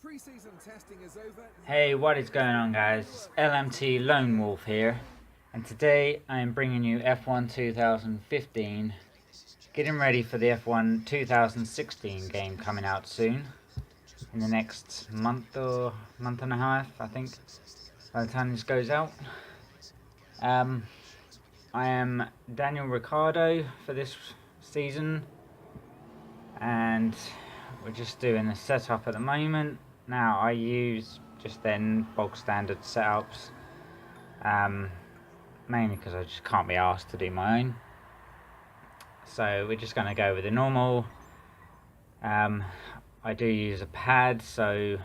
Pre-season testing is over. Hey, what is going on, guys? It's LMT Lone Wolf here, and today I am bringing you F1 2015, getting ready for the F1 2016 game coming out soon, in the next month or month and a half, I think, by the time this goes out. I am Daniel Ricciardo for this season, and we're just doing the setup at the moment. Now, I use just then bog standard setups, mainly because I just can't be asked to do my own. So we're just going to go with the normal. I do use a pad, so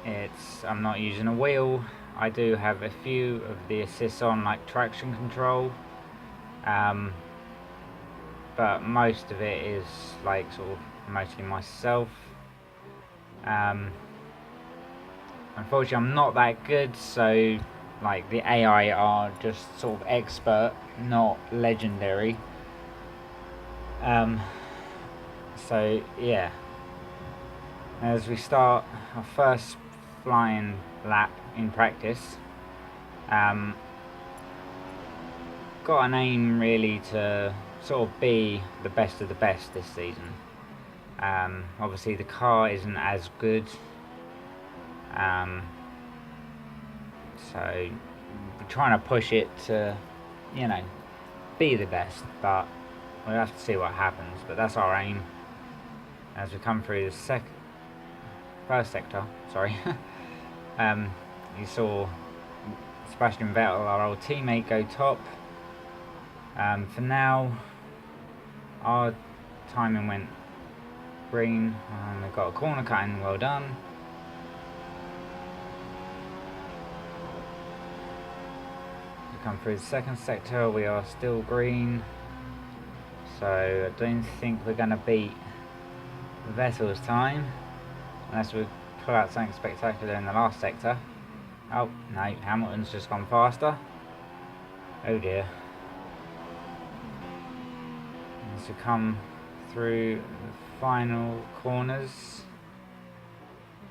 I'm not using a wheel. I do have a few of the assists on, like traction control, but most of it is like sort of mostly myself. Unfortunately, I'm not that good, so like the AI are just sort of expert, not legendary. So yeah, as we start our first flying lap in practice, got an aim really to sort of be the best of the best this season. Obviously the car isn't as good, so we're trying to push it to, be the best, but we'll have to see what happens. But that's our aim as we come through the first sector. Sorry. You saw Sebastian Vettel, our old teammate, go top. For now, our timing went green. We've got a corner cutting, well done. We come through the second sector, we are still green. So I don't think we're going to beat Vettel's time, unless we pull out something spectacular in the last sector. Oh no, Hamilton's just gone faster. Oh dear. As we come through the final corners,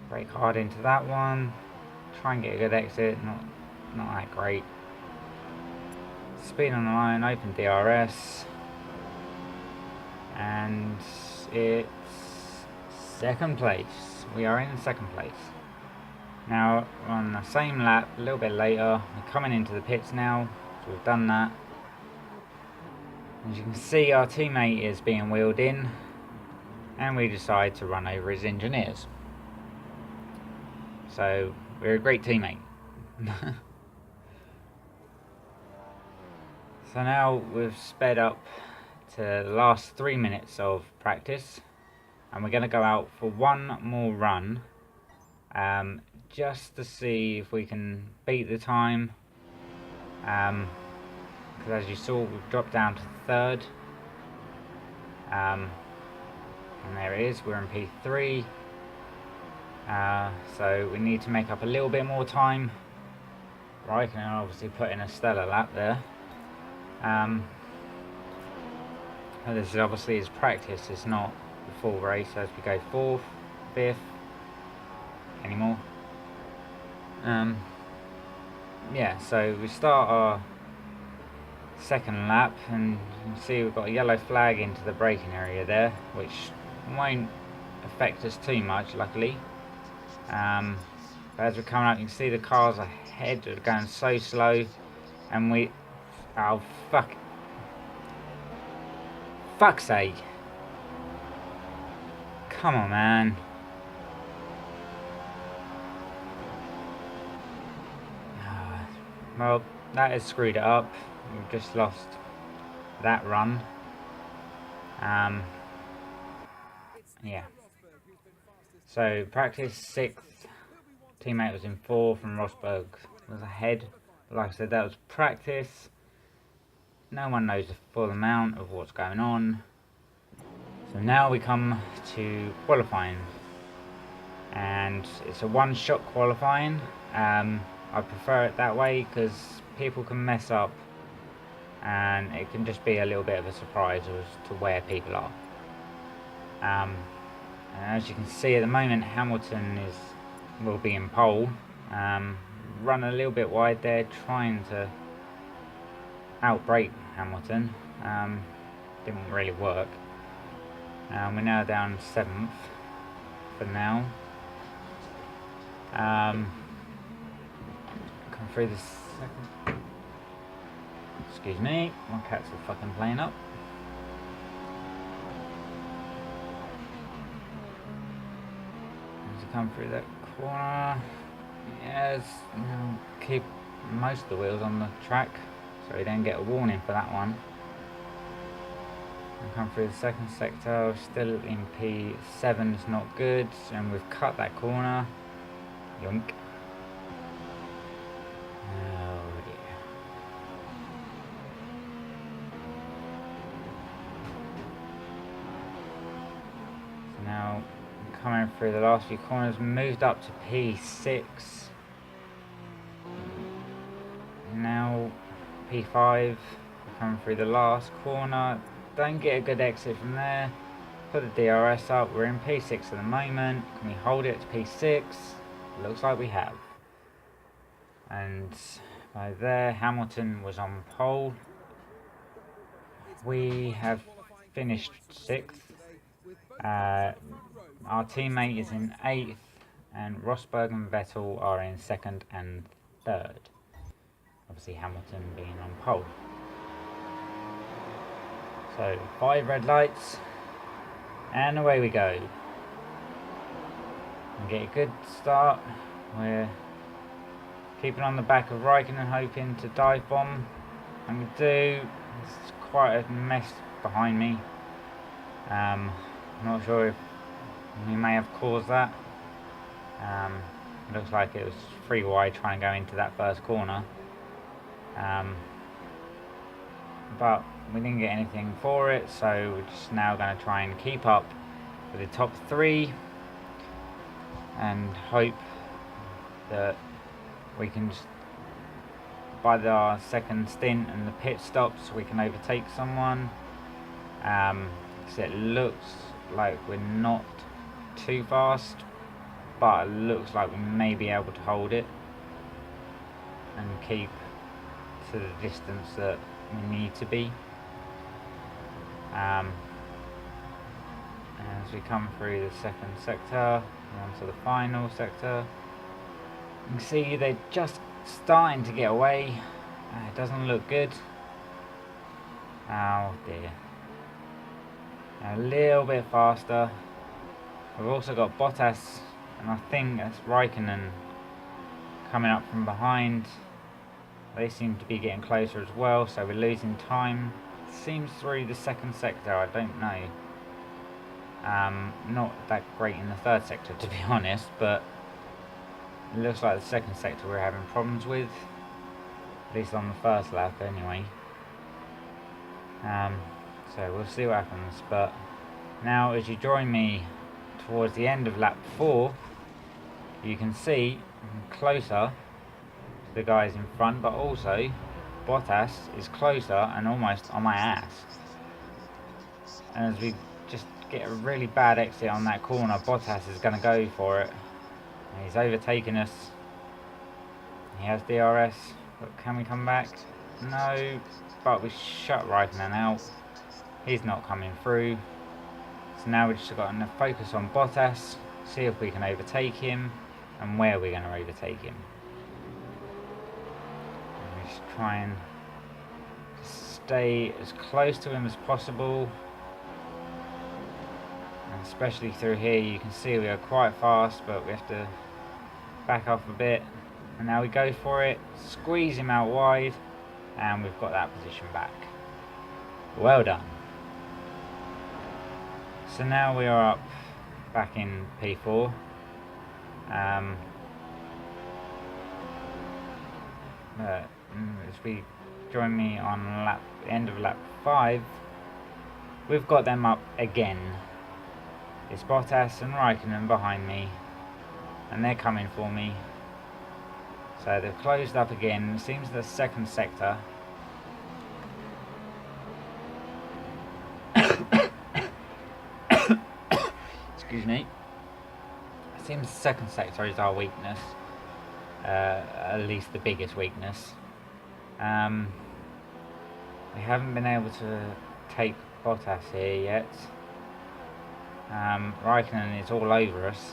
brake hard into that one, try and get a good exit, not that great. Speed on the line, open DRS, and it's second place. We are in second place. Now we're on the same lap, a little bit later. We're coming into the pits now, so we've done that. As you can see, our teammate is being wheeled in, and we decide to run over his engineers. So we're a great teammate. So now we've sped up to the last 3 minutes of practice, and we're going to go out for one more run, just to see if we can beat the time, because as you saw, we've dropped down to third, and there it is, we're in P3, so we need to make up a little bit more time. Raikkonen obviously put in a stellar lap there. This is obviously his practice, it's not the full race as we go 4th, 5th anymore. Yeah, so we start our second lap, and you can see we've got a yellow flag into the braking area there, which won't affect us too much, luckily. But as we're coming up, you can see the cars ahead are going so slow, and oh fuck's sake. Come on, man. Well, that has screwed it up. We've just lost that run. Yeah. So practice 6th. Teammate was in 4th, and Rosberg was ahead. Like I said, that was practice. No one knows the full amount of what's going on. So now we come to qualifying, and it's a one-shot qualifying. I prefer it that way because people can mess up, and it can just be a little bit of a surprise as to where people are. As you can see at the moment, Hamilton will be in pole. Run a little bit wide there, trying to outbrake Hamilton. Didn't really work. We're now down 7th for now. Come through the second. Excuse me, my cats are fucking playing up. As you come through that corner, yes, keep most of the wheels on the track so you don't get a warning for that one. And come through the second sector, still in P7 is not good, and we've cut that corner. Yoink. Oh dear. So now coming through the last few corners, moved up to P6. Now P5, coming through the last corner. Don't get a good exit from there. Put the DRS up. We're in P6 at the moment. Can we hold it to P6? Looks like we have. And by there, Hamilton was on pole. We have finished 6th. Our teammate is in 8th, and Rosberg and Vettel are in 2nd and 3rd. Obviously Hamilton being on pole. So 5 red lights, and away we go. And get a good start. We're keeping on the back of Raikkonen, hoping to dive bomb, and we do. It's quite a mess behind me. I'm not sure if we may have caused that. Looks like it was 3 wide trying to go into that first corner. But we didn't get anything for it, so we're just now going to try and keep up with the top 3 and hope that we can just, by our second stint and the pit stops, we can overtake someone. So it looks like we're not too fast, but it looks like we may be able to hold it and keep to the distance that we need to be. As we come through the second sector onto the final sector, you can see they're just starting to get away. It doesn't look good. Oh dear. A little bit faster. We've also got Bottas, and I think that's Raikkonen coming up from behind. They seem to be getting closer as well, so we're losing time. Seems through the second sector, I don't know. Not that great in the third sector, to be honest, but it looks like the second sector we're having problems with, at least on the first lap anyway. So we'll see what happens. But now as you join me towards the end of lap 4, you can see I'm closer to the guys in front, but also Bottas is closer and almost on my ass. And as we just get a really bad exit on that corner, Bottas is going to go for it. He's overtaken us. He has DRS, but can we come back? No, but we shut Raikkonen out. He's not coming through. So now we've just got to focus on Bottas, see if we can overtake him, and where we're going to overtake him. And we just try and stay as close to him as possible. And especially through here, you can see we are quite fast, but we have to back off a bit. And now we go for it, squeeze him out wide, and we've got that position back. Well done. So now we are up back in P4. As we join me on end of lap 5, we've got them up again. It's Bottas and Raikkonen behind me, and they're coming for me. So they've closed up again. It seems the second sector. excuse me. It seems the second sector is our weakness, at least the biggest weakness. We haven't been able to take Bottas here yet. Raikkonen is all over us,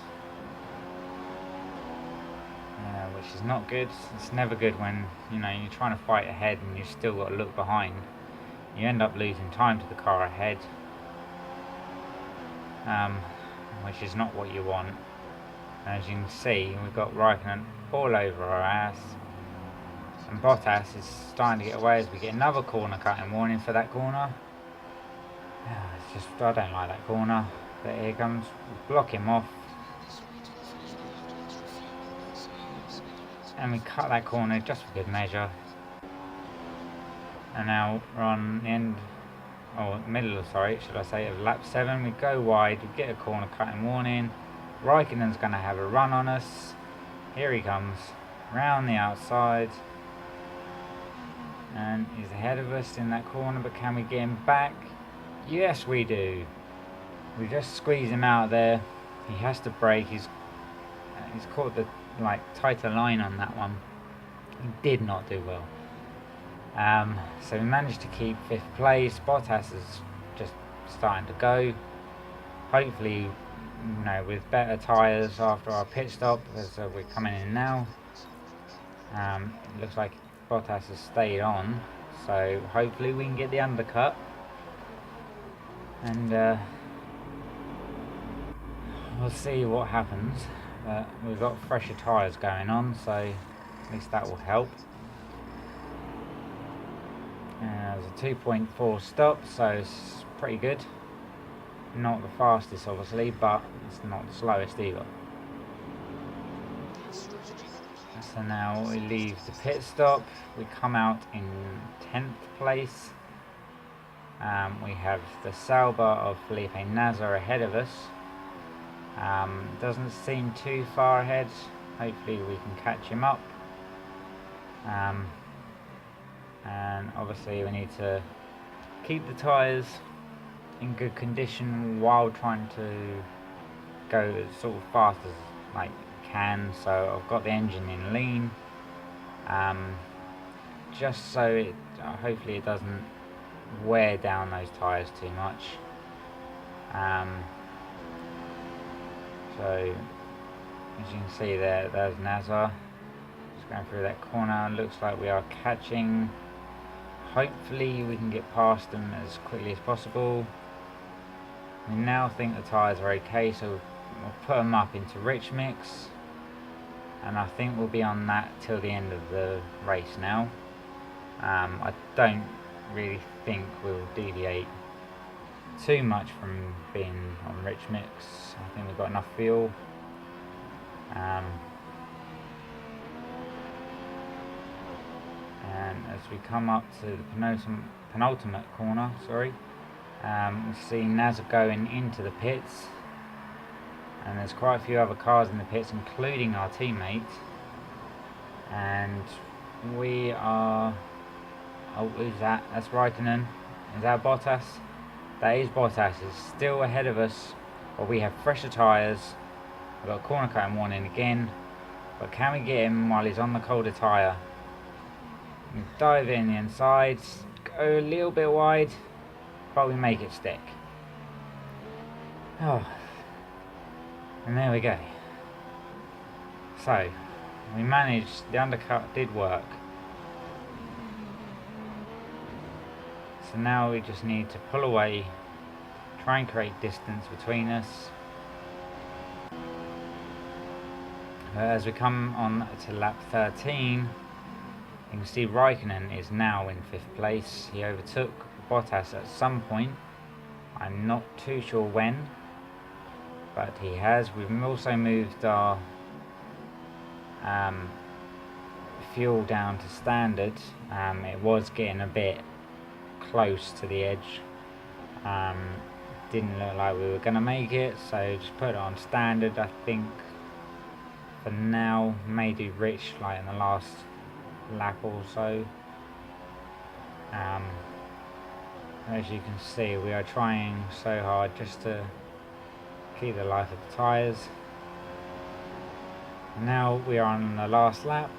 which is not good. It's never good when you're trying to fight ahead and you've still got to look behind. You end up losing time to the car ahead, which is not what you want. As you can see, we've got Raikkonen all over our ass, and Bottas is starting to get away as we get another corner cutting warning for that corner. It's just, I don't like that corner, but here comes, block him off, and we cut that corner just for good measure. And now we're on the end, or middle of, should I say, of lap 7. We go wide, we get a corner cutting warning. Raikkonen's going to have a run on us. Here he comes, round the outside, and he's ahead of us in that corner, but can we get him back? Yes, we do. We just squeeze him out there. He has to brake. He's caught the tighter line on that one. He did not do well. So we managed to keep 5th place. Bottas is just starting to go. Hopefully, with better tyres after our pit stop, as we're coming in now. It looks like Bottas has stayed on, so hopefully we can get the undercut. And we'll see what happens. We've got fresher tyres going on, so at least that will help. There's a 2.4 stop, so it's pretty good. Not the fastest, obviously, but it's not the slowest either. So now we leave the pit stop. We come out in 10th place. We have the Sauber of Felipe Nasr ahead of us. Doesn't seem too far ahead. Hopefully we can catch him up. And obviously we need to keep the tyres in good condition while trying to go as sort of fast as can. So I've got the engine in lean, just so it hopefully it doesn't wear down those tyres too much. So as you can see there's Nasr just going through that corner. Looks like we are catching. Hopefully we can get past them as quickly as possible. We now think the tyres are okay, so we'll put them up into rich mix, and I think we'll be on that till the end of the race now. I don't really think we'll deviate too much from being on rich mix. I think we've got enough fuel. And as we come up to the penultimate corner, we see Nasr going into the pits, and there's quite a few other cars in the pits, including our teammate. And we are, who's that? That's Raikkonen. Is that Bottas? That is Bottas. Is still ahead of us, but we have fresher tyres. We've got a corner cutting warning again, but can we get him while he's on the colder tyre? We dive in the inside, go a little bit wide, but we make it stick. Oh, and there we go. So we managed, the undercut did work. So now we just need to pull away, try and create distance between us. As we come on to lap 13, you can see Raikkonen is now in 5th place. He overtook Bottas at some point. I'm not too sure when, but he has. We've also moved our fuel down to standard. It was getting a bit close to the edge. Didn't look like we were going to make it, so just put it on standard. I think for now, may do rich in the last lap or so. As you can see, we are trying so hard just to keep the life of the tyres. Now we are on the last lap.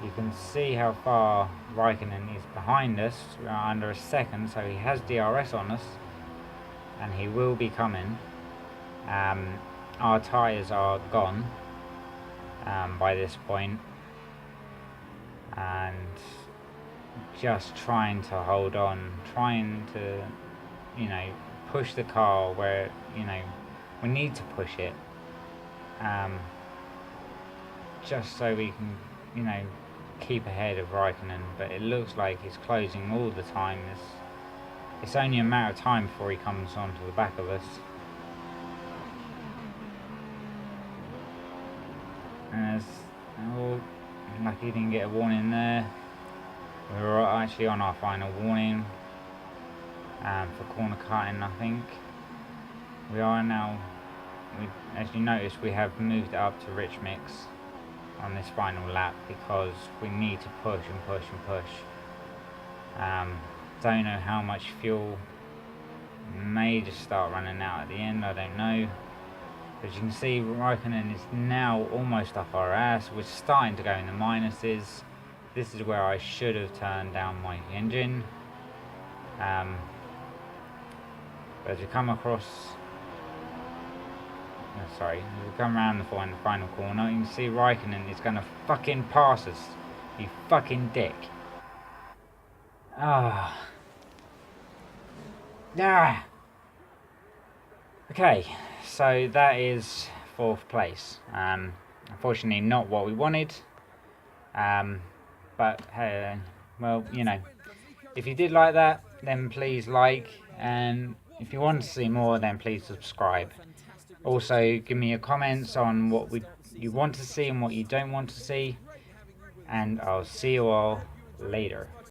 You can see how far Raikkonen is behind us. We are under a second, so he has DRS on us, and he will be coming. Our tyres are gone by this point, and just trying to hold on, trying to, you know, push the car where, you know, we need to push it, just so we can, you know, keep ahead of Raikkonen. But it looks like he's closing all the time. It's only a matter of time before he comes onto the back of us. And lucky he didn't get a warning there. We were actually on our final warning for corner cutting, I think. We are now, as you notice, we have moved up to rich mix on this final lap because we need to push and push and push. Don't know how much fuel, may just start running out at the end, I don't know. But you can see Raikkonen is now almost up our ass. We're starting to go in the minuses. This is where I should have turned down my engine. But as we come across, as we come around the final corner, you can see Raikkonen is going to fucking pass us. You fucking dick. Okay, so that is 4th place. Unfortunately not what we wanted. But well, you know, if you did like that, then please like, and if you want to see more, then please subscribe. Also, give me your comments on what you want to see and what you don't want to see, and I'll see you all later.